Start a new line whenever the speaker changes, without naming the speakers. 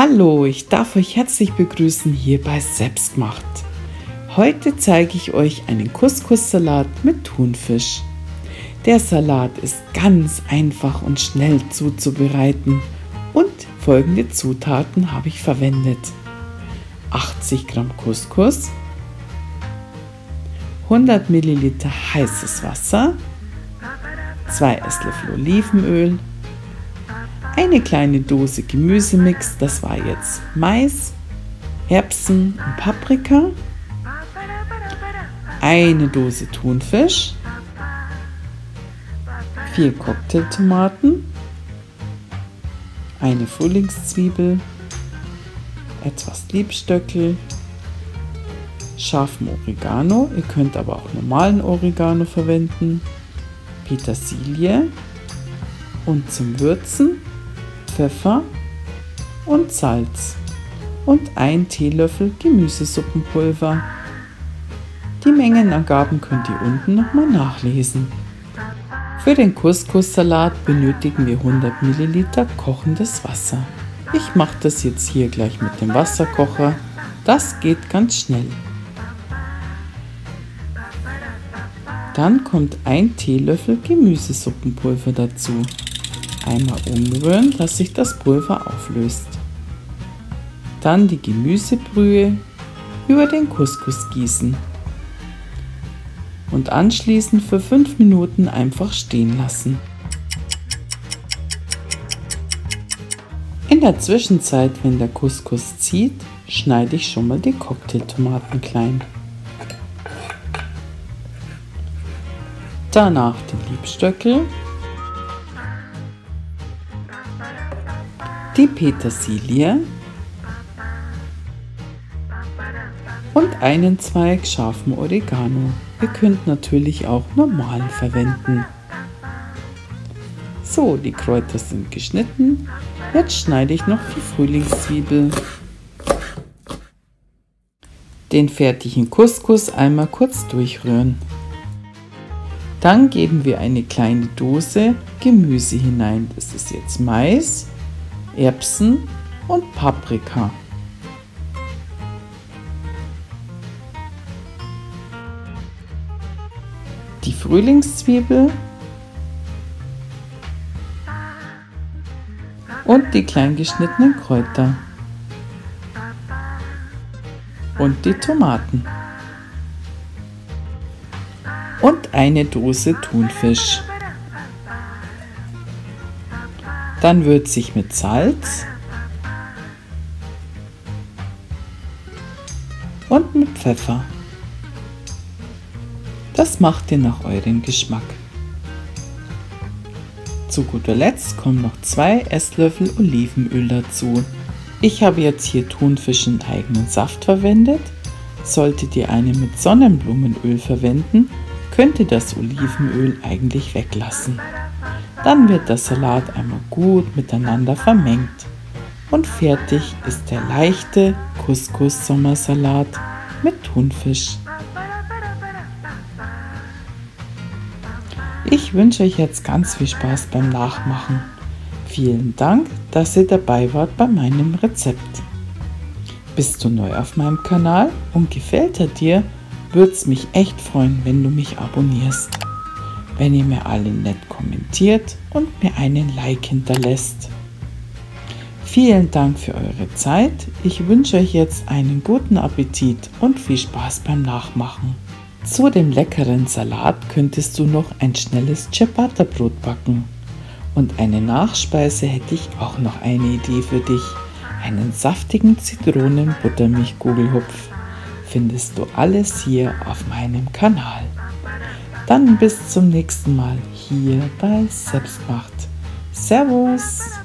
Hallo, ich darf euch herzlich begrüßen hier bei Selbstgemacht. Heute zeige ich euch einen Couscous-Salat mit Thunfisch. Der Salat ist ganz einfach und schnell zuzubereiten und folgende Zutaten habe ich verwendet: 80 Gramm Couscous, 100 ml heißes Wasser, 2 Esslöffel Olivenöl, eine kleine Dose Gemüsemix, das war jetzt Mais, Erbsen und Paprika, eine Dose Thunfisch, 4 Cocktailtomaten, eine Frühlingszwiebel, etwas Liebstöckel, scharfen Oregano, ihr könnt aber auch normalen Oregano verwenden, Petersilie und zum Würzen Pfeffer und Salz und 1 Teelöffel Gemüsesuppenpulver. Die Mengenangaben könnt ihr unten nochmal nachlesen. Für den Couscous-Salat benötigen wir 100 ml kochendes Wasser. Ich mache das jetzt hier gleich mit dem Wasserkocher, das geht ganz schnell. Dann kommt 1 Teelöffel Gemüsesuppenpulver dazu. Einmal umrühren, dass sich das Pulver auflöst. Dann die Gemüsebrühe über den Couscous gießen und anschließend für 5 Minuten einfach stehen lassen. In der Zwischenzeit, wenn der Couscous zieht, schneide ich schon mal die Cocktailtomaten klein. Danach die Liebstöckel, die Petersilie und einen Zweig scharfen Oregano. Ihr könnt natürlich auch normal verwenden. So, die Kräuter sind geschnitten. Jetzt schneide ich noch die Frühlingszwiebel. Den fertigen Couscous einmal kurz durchrühren. Dann geben wir eine kleine Dose Gemüse hinein. Das ist jetzt Mais, Erbsen und Paprika. Die Frühlingszwiebel und die klein geschnittenen Kräuter und die Tomaten und eine Dose Thunfisch. Dann würze ich mit Salz und mit Pfeffer. Das macht ihr nach eurem Geschmack. Zu guter Letzt kommen noch 2 Esslöffel Olivenöl dazu. Ich habe jetzt hier Thunfisch in eigenen Saft verwendet. Solltet ihr einen mit Sonnenblumenöl verwenden, könnt ihr das Olivenöl eigentlich weglassen. Dann wird der Salat einmal gut miteinander vermengt und fertig ist der leichte Couscous-Sommersalat mit Thunfisch. Ich wünsche euch jetzt ganz viel Spaß beim Nachmachen. Vielen Dank, dass ihr dabei wart bei meinem Rezept. Bist du neu auf meinem Kanal und gefällt er dir, würde es mich echt freuen, wenn du mich abonnierst. Wenn ihr mir alle nett kommentiert und mir einen Like hinterlässt. Vielen Dank für eure Zeit. Ich wünsche euch jetzt einen guten Appetit und viel Spaß beim Nachmachen. Zu dem leckeren Salat könntest du noch ein schnelles Ciabatta-Brot backen. Und eine Nachspeise hätte ich auch noch eine Idee für dich. Einen saftigen Zitronen-Buttermilch-Gugelhupf. Findest du alles hier auf meinem Kanal. Dann bis zum nächsten Mal hier bei Selbstgemacht. Servus!